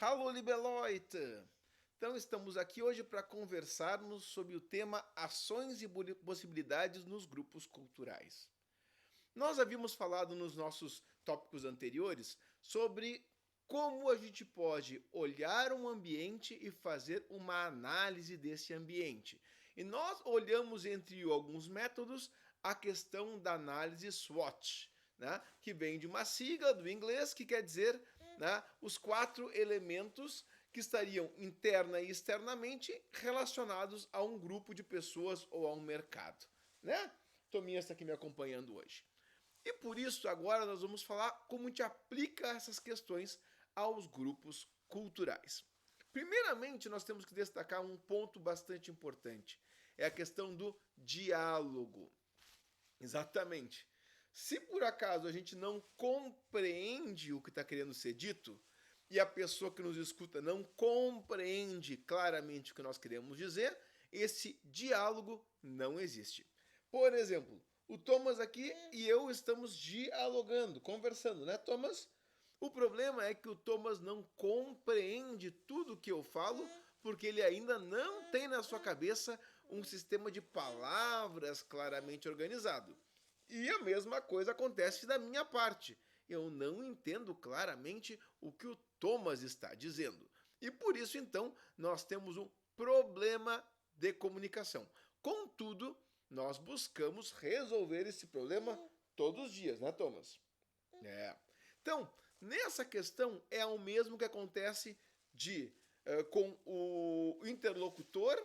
Hallo, liebe Leute! Então estamos aqui hoje para conversarmos sobre o tema ações e possibilidades nos grupos culturais. Nós havíamos falado nos nossos tópicos anteriores sobre como a gente pode olhar um ambiente e fazer uma análise desse ambiente. E nós olhamos entre alguns métodos a questão da análise SWOT, né, que vem de uma sigla do inglês que quer dizer, né, os 4 elementos que estariam interna e externamente relacionados a um grupo de pessoas ou a um mercado, né? Tominha está aqui me acompanhando hoje. E por isso agora nós vamos falar como a gente aplica essas questões aos grupos culturais. Primeiramente, nós temos que destacar um ponto bastante importante. É a questão do diálogo. Exatamente. Se por acaso a gente não compreende o que está querendo ser dito, e a pessoa que nos escuta não compreende claramente o que nós queremos dizer, esse diálogo não existe. Por exemplo, o Thomas aqui e eu estamos dialogando, conversando, né, Thomas? O problema é que o Thomas não compreende tudo que eu falo, porque ele ainda não tem na sua cabeça um sistema de palavras claramente organizado. E a mesma coisa acontece da minha parte. Eu não entendo claramente o que o Thomas está dizendo. E por isso, então, nós temos um problema de comunicação. Contudo, nós buscamos resolver esse problema todos os dias, né, Thomas? É. Então, nessa questão é o mesmo que acontece com o interlocutor,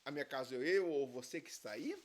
a minha caso eu ou você que está aí,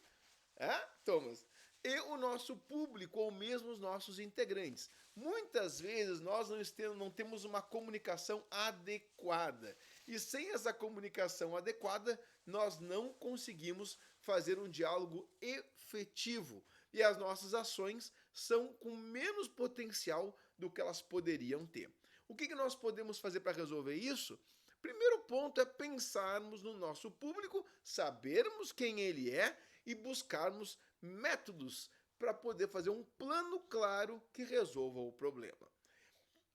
Thomas? E o nosso público, ou mesmo os nossos integrantes. Muitas vezes nós não temos uma comunicação adequada. E sem essa comunicação adequada, nós não conseguimos fazer um diálogo efetivo. E as nossas ações são com menos potencial do que elas poderiam ter. O que nós podemos fazer para resolver isso? Primeiro ponto é pensarmos no nosso público, sabermos quem ele é e buscarmos métodos para poder fazer um plano claro que resolva o problema.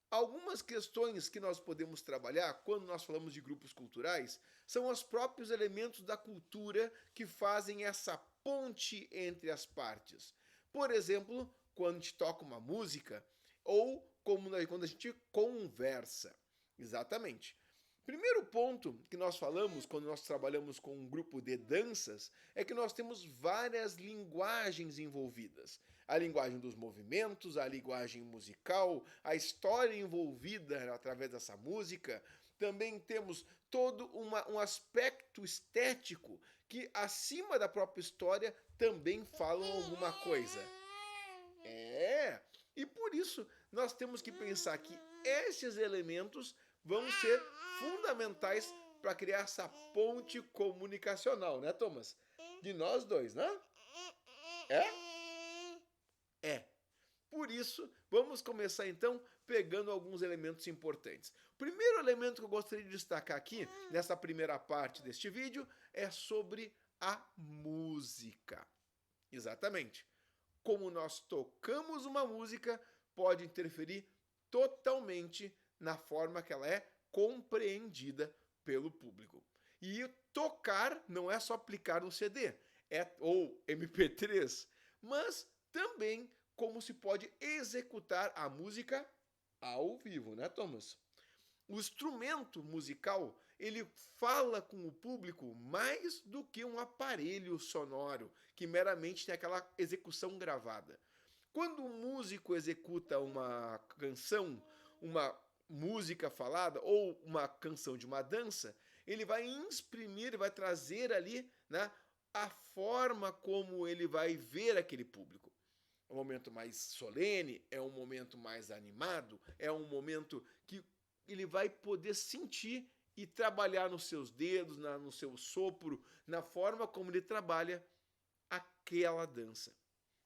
Algumas questões que nós podemos trabalhar quando nós falamos de grupos culturais são os próprios elementos da cultura que fazem essa ponte entre as partes. Por exemplo, quando a gente toca uma música ou quando a gente conversa. Exatamente. Primeiro ponto que nós falamos quando nós trabalhamos com um grupo de danças é que nós temos várias linguagens envolvidas. A linguagem dos movimentos, a linguagem musical, a história envolvida através dessa música. Também temos todo um aspecto estético que, acima da própria história, também falam alguma coisa. E por isso nós temos que pensar que esses elementos vão ser fundamentais para criar essa ponte comunicacional, né, Thomas? De nós dois, né? É? É. Por isso, vamos começar então pegando alguns elementos importantes. O primeiro elemento que eu gostaria de destacar aqui, nessa primeira parte deste vídeo, é sobre a música. Exatamente. Como nós tocamos uma música pode interferir totalmente na forma que ela é compreendida pelo público. E tocar não é só aplicar no CD ou MP3, mas também como se pode executar a música ao vivo, né, Thomas? O instrumento musical, ele fala com o público mais do que um aparelho sonoro, que meramente tem aquela execução gravada. Quando um músico executa uma canção, uma música falada ou uma canção de uma dança, ele vai exprimir, vai trazer ali, né, a forma como ele vai ver aquele público. É um momento mais solene, é um momento mais animado, é um momento que ele vai poder sentir e trabalhar nos seus dedos, no seu sopro, na forma como ele trabalha aquela dança.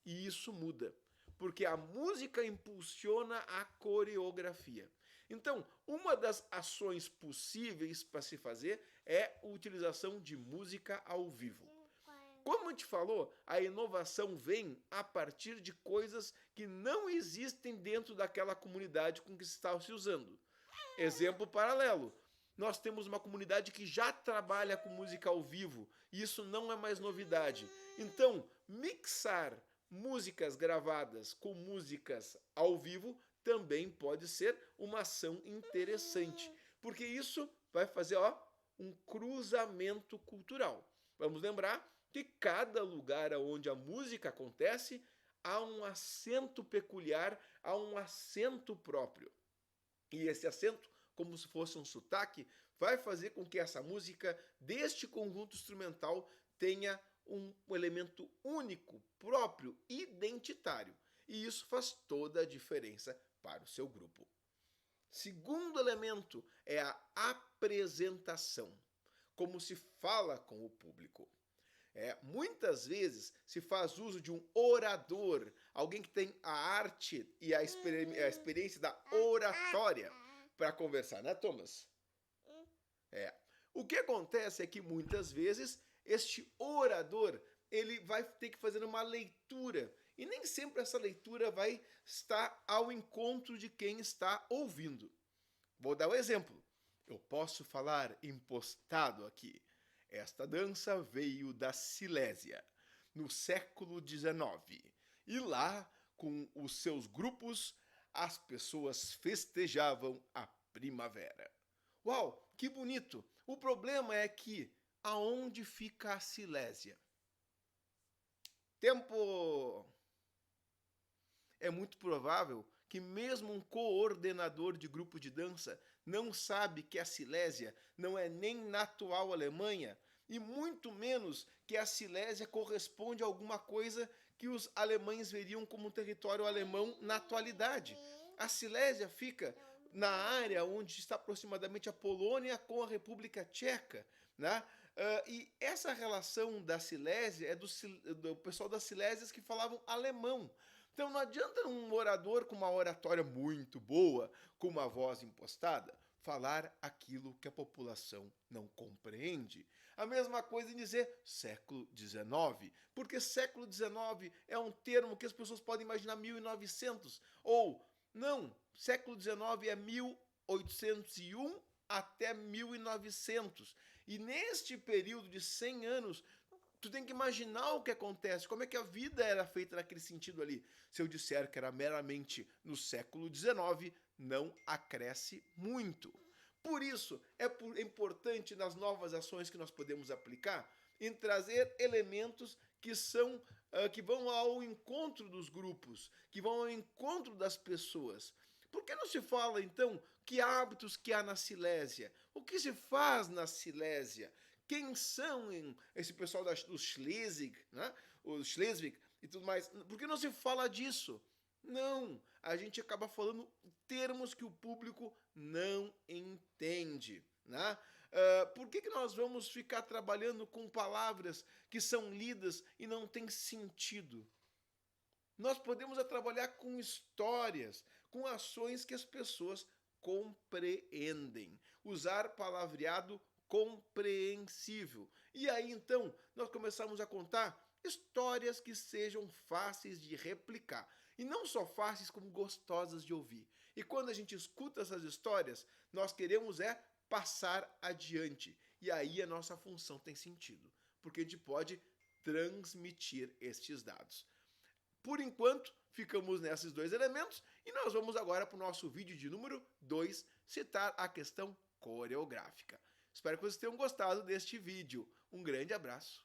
E isso muda, porque a música impulsiona a coreografia. Então, uma das ações possíveis para se fazer é a utilização de música ao vivo. Como a gente falou, a inovação vem a partir de coisas que não existem dentro daquela comunidade com que está se usando. Exemplo paralelo. Nós temos uma comunidade que já trabalha com música ao vivo e isso não é mais novidade. Então, mixar músicas gravadas com músicas ao vivo também pode ser uma ação interessante, porque isso vai fazer um cruzamento cultural. Vamos lembrar que cada lugar onde a música acontece há um acento peculiar, há um acento próprio. E esse acento, como se fosse um sotaque, vai fazer com que essa música deste conjunto instrumental tenha um elemento único, próprio, identitário. E isso faz toda a diferença para o seu grupo. Segundo elemento é a apresentação, como se fala com o público. Muitas vezes se faz uso de um orador, alguém que tem a arte e a experiência da oratória para conversar, né, Thomas? O que acontece é que muitas vezes este orador ele vai ter que fazer uma leitura e nem sempre essa leitura vai estar ao encontro de quem está ouvindo. Vou dar um exemplo. Eu posso falar impostado aqui. Esta dança veio da Silésia, no século XIX. E lá, com os seus grupos, as pessoas festejavam a primavera. Uau, que bonito! O problema é que aonde fica a Silésia? Tempo! É muito provável que mesmo um coordenador de grupo de dança não sabe que a Silésia não é nem na atual Alemanha e muito menos que a Silésia corresponde a alguma coisa que os alemães veriam como um território alemão na atualidade. A Silésia fica na área onde está aproximadamente a Polônia com a República Tcheca, né? E essa relação da Silésia é do pessoal das Silésias que falavam alemão. Então não adianta um orador com uma oratória muito boa, com uma voz impostada, falar aquilo que a população não compreende. A mesma coisa em dizer século XIX, porque século XIX é um termo que as pessoas podem imaginar 1900, ou não, século XIX é 1801 até 1900. E neste período de 100 anos, tu tem que imaginar o que acontece, como é que a vida era feita naquele sentido ali. Se eu disser que era meramente no século XIX, não acresce muito. Por isso, é importante nas novas ações que nós podemos aplicar, em trazer elementos que vão ao encontro dos grupos, que vão ao encontro das pessoas. Por que não se fala, então, que hábitos que há na Silésia? O que se faz na Silésia? Quem são esse pessoal dos Schleswig, né? Os Schleswig e tudo mais? Por que não se fala disso? Não, a gente acaba falando termos que o público não entende, né? Por que nós vamos ficar trabalhando com palavras que são lidas e não têm sentido? Nós podemos trabalhar com histórias, com ações que as pessoas compreendem. Usar palavreado compreensível. E aí então nós começamos a contar histórias que sejam fáceis de replicar. E não só fáceis, como gostosas de ouvir. E quando a gente escuta essas histórias, nós queremos passar adiante. E aí a nossa função tem sentido. Porque a gente pode transmitir estes dados. Por enquanto, ficamos nesses dois elementos e nós vamos agora para o nosso vídeo de número 2, citar a questão coreográfica. Espero que vocês tenham gostado deste vídeo. Um grande abraço.